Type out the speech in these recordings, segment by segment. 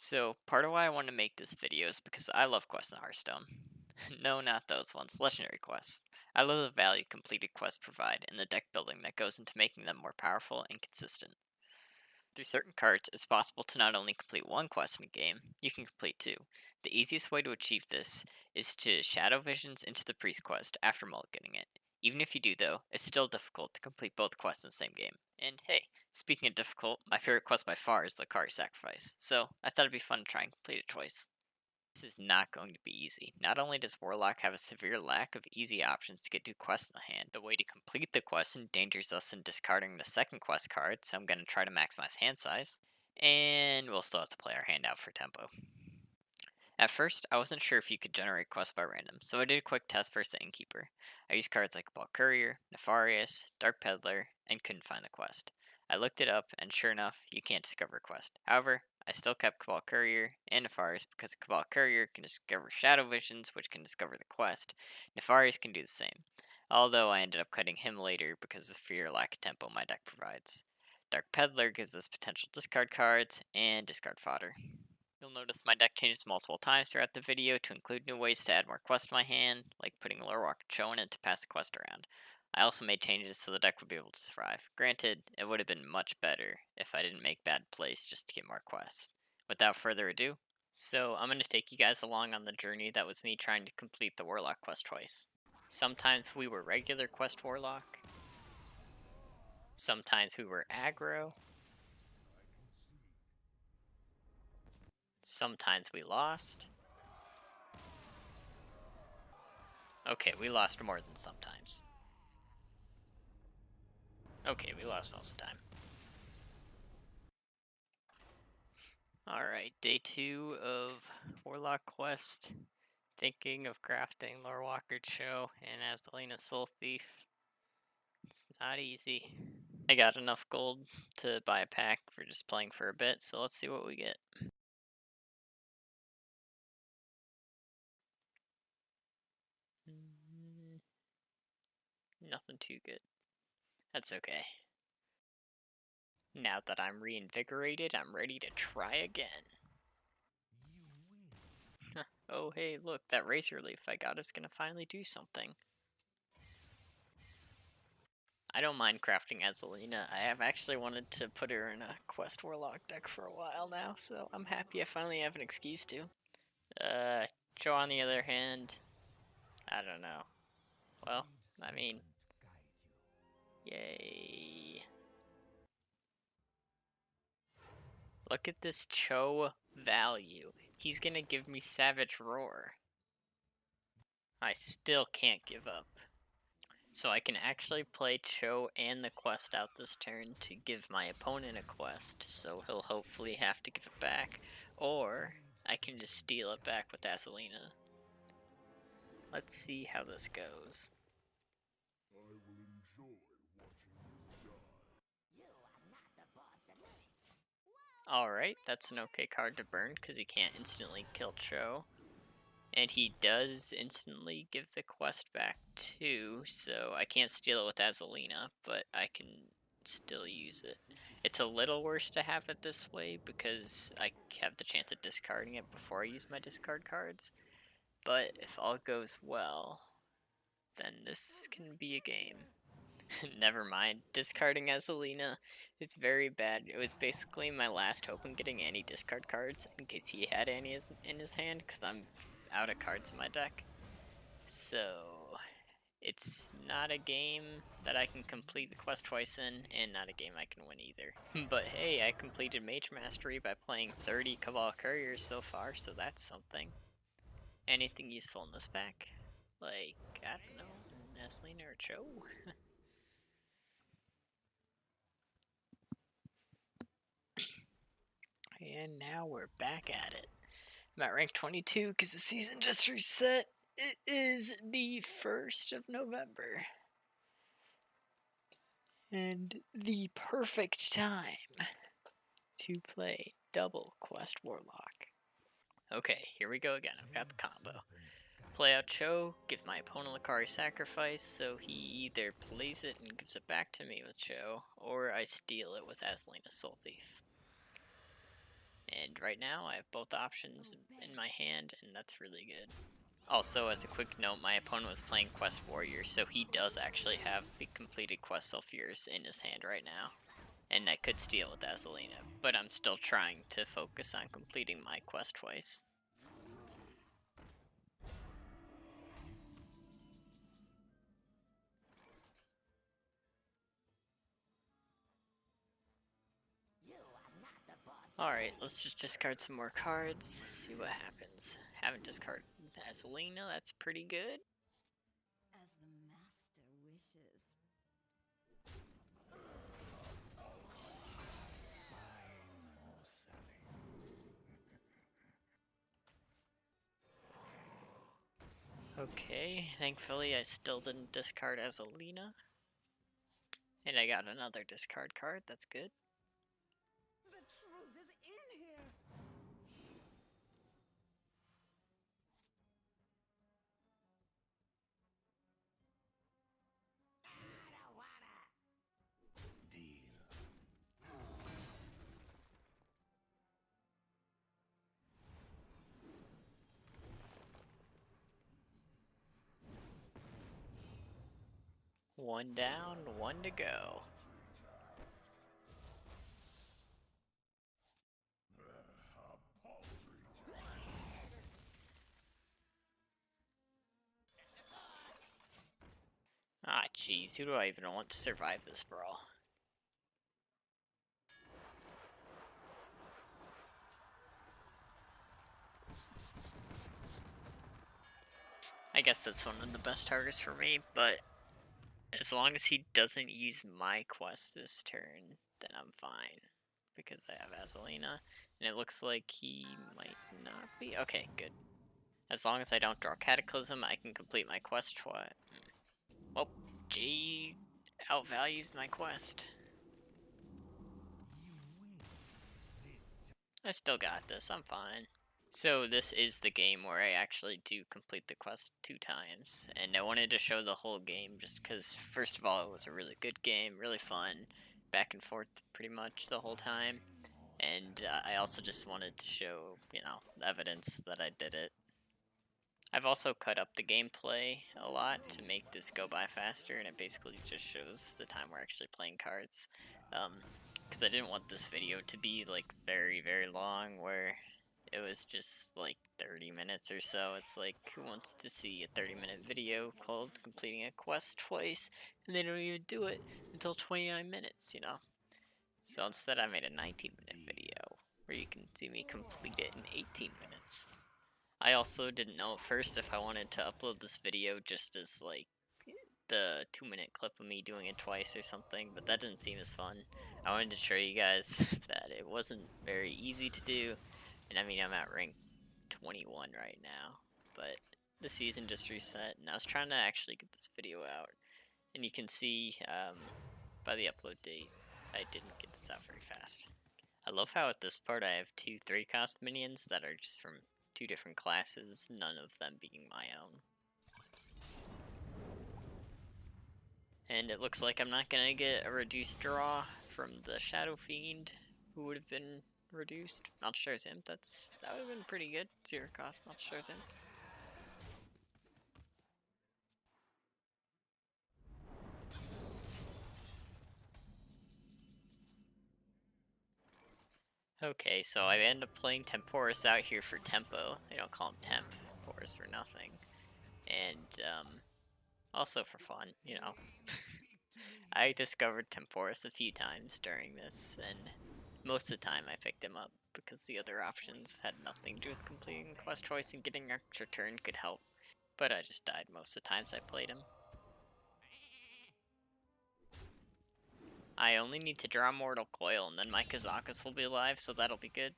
So, part of why I want to make this video is because I love quests in Hearthstone. No, not those ones, legendary quests. I love the value completed quests provide and the deck building that goes into making them more powerful and consistent. Through certain cards, it's possible to not only complete one quest in a game, you can complete two. The easiest way to achieve this is to shadow visions into the priest quest after mulliganing it. Even if you do though, it's still difficult to complete both quests in the same game. And hey, speaking of difficult, my favorite quest by far is Lakkari Sacrifice, so I thought it'd be fun to try and complete it twice. This is not going to be easy. Not only does Warlock have a severe lack of easy options to get 2 quests in the hand, the way to complete the quest endangers us in discarding the second quest card, so I'm going to try to maximize hand size, and we'll still have to play our hand out for tempo. At first, I wasn't sure if you could generate quests by random, so I did a quick test versus the Innkeeper. I used cards like Cabal Courier, Nefarious, Dark Peddler, and couldn't find the quest. I looked it up, and sure enough, you can't discover a quest. However, I still kept Cabal Courier and Nefarious because Cabal Courier can discover Shadow Visions, which can discover the quest. Nefarious can do the same, although I ended up cutting him later because of the fear lack of tempo my deck provides. Dark Peddler gives us potential discard cards and discard fodder. You'll notice my deck changes multiple times throughout the video to include new ways to add more quests to my hand, like putting Lorewalker Cho in it to pass the quest around. I also made changes so the deck would be able to survive. Granted, it would have been much better if I didn't make bad plays just to get more quests. Without further ado, I'm going to take you guys along on the journey that was me trying to complete the Warlock quest twice. Sometimes we were regular quest Warlock, sometimes we were aggro, sometimes we lost. Okay, we lost more than sometimes. Okay, we lost most of the time. Alright, day 2 of Warlock Quest. Thinking of crafting Lorewalker Cho and Azalina Soul Thief. It's not easy. I got enough gold to buy a pack for just playing for a bit, so let's see what we get. Nothing too good. That's okay. Now that I'm reinvigorated, I'm ready to try again. Oh hey, look, that razor leaf I got is gonna finally do something. I don't mind crafting Azalina. I have actually wanted to put her in a Quest Warlock deck for a while now, so I'm happy I finally have an excuse to. Joe on the other hand, I don't know. Well, I mean, yay. Look at this Cho value. He's gonna give me Savage Roar. I still can't give up. So I can actually play Cho and the quest out this turn to give my opponent a quest, so he'll hopefully have to give it back. Or I can just steal it back with Azalina. Let's see how this goes. Alright, that's an okay card to burn because he can't instantly kill Cho. And he does instantly give the quest back too, so I can't steal it with Azalina, but I can still use it. It's a little worse to have it this way because I have the chance of discarding it before I use my discard cards. But if all goes well, then this can be a game. Never mind, discarding Azalina is very bad. It was basically my last hope in getting any discard cards in case he had any in his hand, because I'm out of cards in my deck. So it's not a game that I can complete the quest twice in, and not a game I can win either. But hey, I completed Mage Mastery by playing 30 Cabal Couriers so far, so that's something. Anything useful in this pack? Like, I don't know, Azalina or Cho? And now we're back at it. I'm at rank 22 because the season just reset. It is the 1st of November. And the perfect time to play double Quest Warlock. Okay, here we go again. I've got the combo. Play out Cho, give my opponent Lakkari Sacrifice, so he either plays it and gives it back to me with Cho, or I steal it with Azalina Soul Thief. And right now, I have both options in my hand, and that's really good. Also, as a quick note, my opponent was playing Quest Warrior, so he does actually have the completed Quest Sulfuras in his hand right now. And I could steal with Azalina, but I'm still trying to focus on completing my quest twice. Alright, let's just discard some more cards, see what happens. Haven't discarded Azalina, that's pretty good. As the master wishes. Okay, thankfully I still didn't discard Azalina. And I got another discard card, that's good. The truth is in here. One down, one to go. Ah, jeez, who do I even want to survive this brawl? I guess that's one of the best targets for me, but as long as he doesn't use my quest this turn, then I'm fine. Because I have Azalina, and it looks like he might not be. Okay, good. As long as I don't draw Cataclysm, I can complete my quest twice. Well, G outvalues my quest. I still got this, I'm fine. So this is the game where I actually do complete the quest 2 times, and I wanted to show the whole game just because, first of all, it was a really good game, really fun, back and forth pretty much the whole time, and I also just wanted to show, evidence that I did it. I've also cut up the gameplay a lot to make this go by faster, and it basically just shows the time we're actually playing cards, because I didn't want this video to be, like, very, very long, where it was just like 30 minutes or so. It's like, who wants to see a 30-minute video called completing a quest twice, and they don't even do it until 29 minutes, So instead I made a 19-minute video where you can see me complete it in 18 minutes. I also didn't know at first if I wanted to upload this video just as like the 2-minute clip of me doing it twice or something, but that didn't seem as fun. I wanted to show you guys that it wasn't very easy to do. And I mean, I'm at rank 21 right now, but the season just reset, and I was trying to actually get this video out. And you can see by the upload date, I didn't get this out very fast. I love how at this part I have 2 3-cost minions that are just from 2 different classes, none of them being my own. And it looks like I'm not gonna get a reduced draw from the Shadow Fiend, who would have been reduced. Malchushar's Imp, that would have been pretty good. 0 cost Malchushar's Imp. Okay, so I end up playing Temporis out here for tempo. They don't call him Temporis for nothing. And also for fun, I discovered Temporis a few times during this, and most of the time I picked him up because the other options had nothing to do with completing quest choice, and getting an extra turn could help. But I just died most of the times I played him. I only need to draw Mortal Coil, and then my Kazakus will be alive, so that'll be good.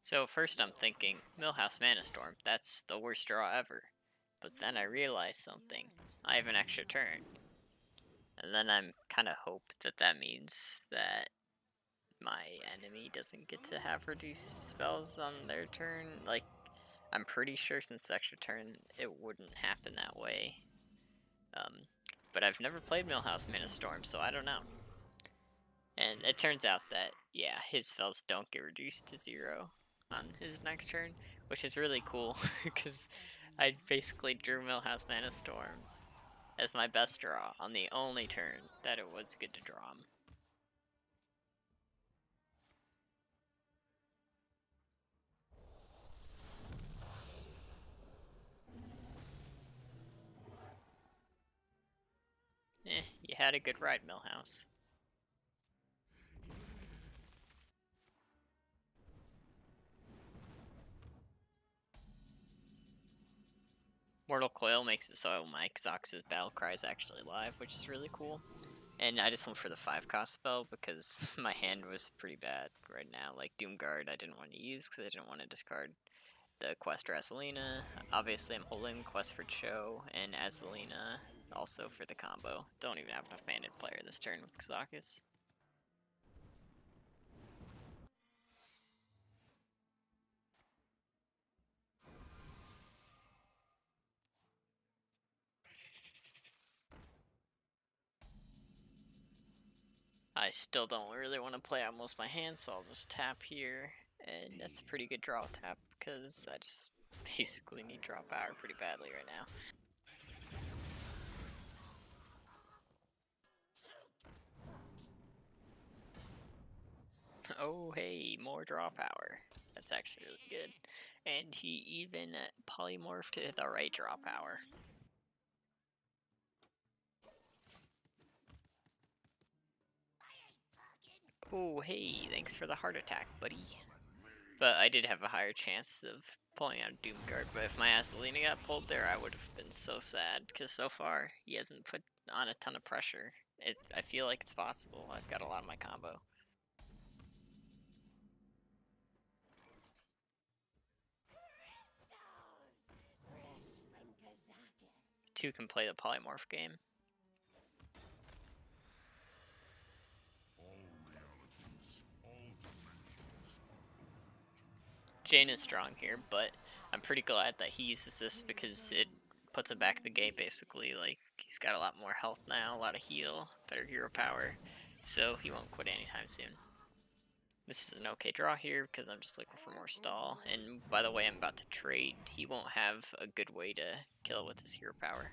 So first I'm thinking, Millhouse Mana Storm, that's the worst draw ever. But then I realized something. I have an extra turn. And then I'm kind of hope that that means that my enemy doesn't get to have reduced spells on their turn. Like, I'm pretty sure since the extra turn, it wouldn't happen that way. But I've never played Millhouse Mana Storm, so I don't know. And it turns out that, yeah, his spells don't get reduced to 0 on his next turn, which is really cool, because I basically drew Millhouse Mana Storm as my best draw on the only turn that it was good to draw him. You had a good ride, Millhouse. Mortal Coil makes it so my Xox's battle cry is actually live, which is really cool. And I just went for the 5-cost spell because my hand was pretty bad right now. Like Doomguard I didn't want to use because I didn't want to discard the quest for Azelina. Obviously I'm holding quest for Cho and Azelina also for the combo. Don't even have enough mana to play this turn with Xox's. I still don't really want to play out most of my hands, so I'll just tap here, and that's a pretty good draw tap, because I just basically need draw power pretty badly right now. Oh hey, more draw power. That's actually really good. And he even polymorphed to the right draw power. Oh hey, thanks for the heart attack, buddy. But I did have a higher chance of pulling out Doomguard, but if my Azelina got pulled there, I would have been so sad, because so far, he hasn't put on a ton of pressure. I feel like it's possible. I've got a lot of my combo. Two can play the polymorph game. Jane is strong here, but I'm pretty glad that he uses this because it puts him back in the game basically. Like, he's got a lot more health now, a lot of heal, better hero power, so he won't quit anytime soon. This is an okay draw here because I'm just looking for more stall, and by the way I'm about to trade, he won't have a good way to kill with his hero power.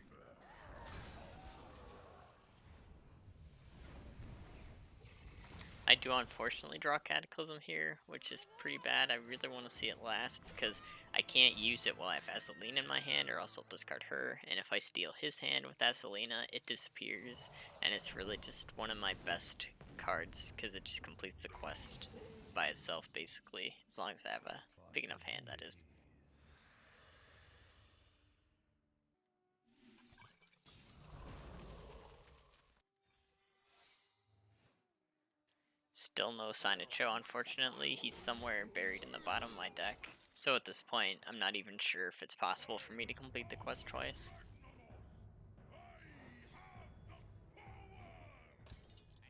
I do unfortunately draw Cataclysm here, which is pretty bad. I really want to see it last because I can't use it while I have Azelina in my hand, or else I'll discard her, and if I steal his hand with Azelina, it disappears, and it's really just one of my best cards because it just completes the quest by itself, basically, as long as I have a big enough hand, that is. Still no sign of Cho, unfortunately. He's somewhere buried in the bottom of my deck. So at this point, I'm not even sure if it's possible for me to complete the quest twice.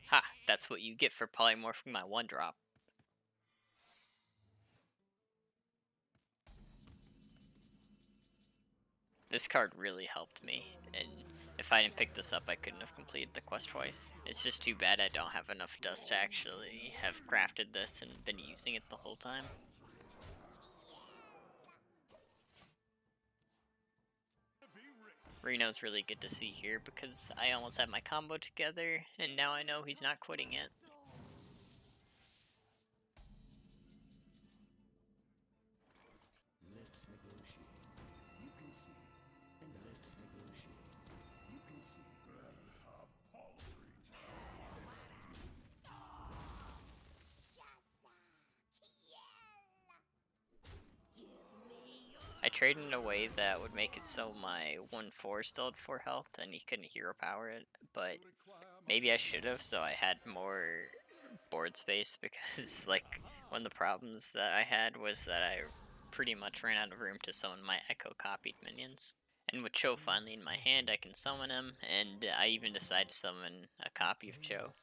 Ha! That's what you get for polymorphing my 1-drop. This card really helped me, and if I didn't pick this up, I couldn't have completed the quest twice. It's just too bad I don't have enough dust to actually have crafted this and been using it the whole time. Reno's really good to see here because I almost had my combo together, and now I know he's not quitting it. Let's negotiate. You can see. And let's negotiate. You can see. I traded in a way that would make it so my 1-4 still had 4 health and he couldn't hero power it, but maybe I should have so I had more board space because like one of the problems that I had was that I pretty much ran out of room to summon my echo copied minions. And with Cho finally in my hand, I can summon him, and I even decide to summon a copy of Cho.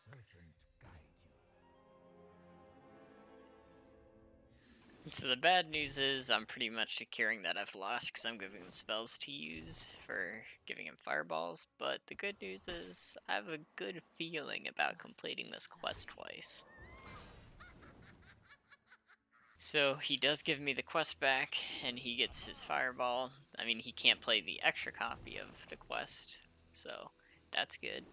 So the bad news is I'm pretty much securing that I've lost because I'm giving him spells to use for giving him fireballs, but the good news is I have a good feeling about completing this quest twice. So he does give me the quest back, and he gets his fireball. I mean, he can't play the extra copy of the quest, so that's good.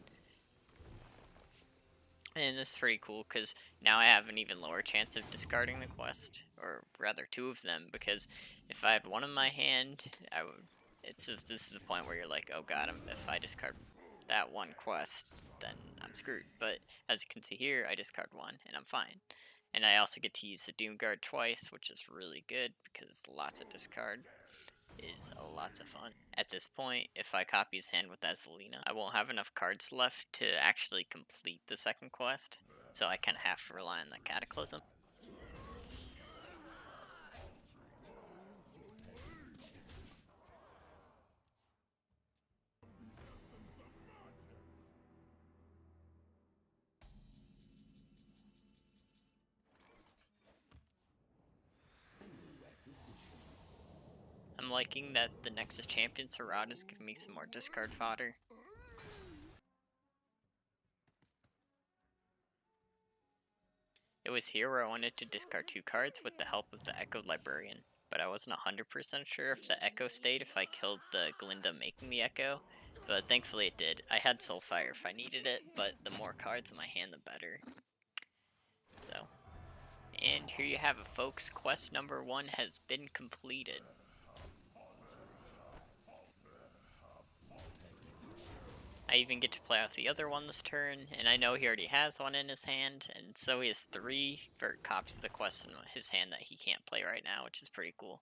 And it's pretty cool because now I have an even lower chance of discarding the quest, or rather two of them, because if I had one in my hand, I would. This is the point where you're like, oh god, if I discard that one quest, then I'm screwed. But as you can see here, I discard one, and I'm fine. And I also get to use the Doom Guard twice, which is really good because lots of discard is lots of fun. At this point, if I copy his hand with that Selena, I won't have enough cards left to actually complete the second quest, so I kind of have to rely on the Cataclysm. I'm liking that the Nexus Champion Sarad is giving me some more discard fodder. It was here where I wanted to discard 2 cards with the help of the Echo Librarian, but I wasn't 100% sure if the Echo stayed if I killed the Glinda making the Echo, but thankfully it did. I had Soulfire if I needed it, but the more cards in my hand the better. So, and here you have it, folks. Quest number 1 has been completed. I even get to play out the other one this turn, and I know he already has one in his hand, and so he has 3 copies of the quest in his hand that he can't play right now, which is pretty cool.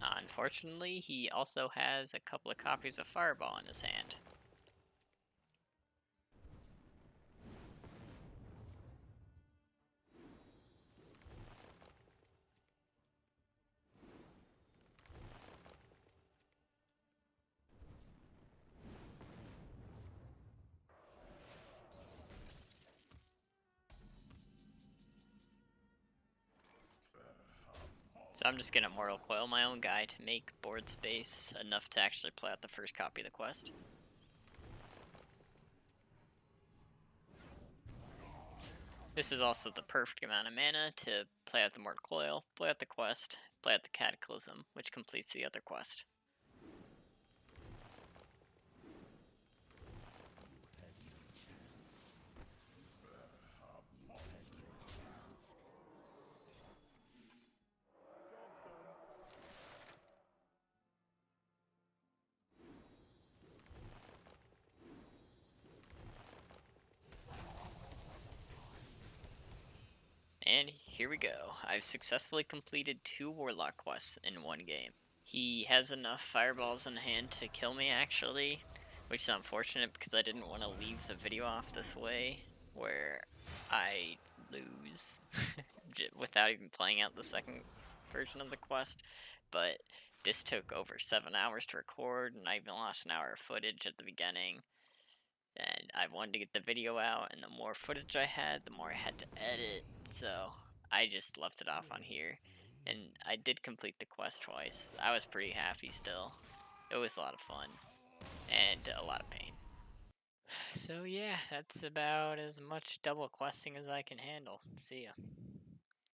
Unfortunately, he also has a couple of copies of Fireball in his hand. So I'm just gonna Mortal Coil my own guy to make board space enough to actually play out the first copy of the quest. This is also the perfect amount of mana to play out the Mortal Coil, play out the quest, play out the Cataclysm, which completes the other quest. And here we go. I've successfully completed 2 Warlock quests in one game. He has enough fireballs in hand to kill me, actually, which is unfortunate because I didn't want to leave the video off this way, where I lose without even playing out the second version of the quest. But this took over 7 hours to record, and I even lost an hour of footage at the beginning. And I wanted to get the video out, and the more footage I had, the more I had to edit, so I just left it off on here. And I did complete the quest twice. I was pretty happy still. It was a lot of fun, and a lot of pain. So yeah, that's about as much double questing as I can handle. See ya.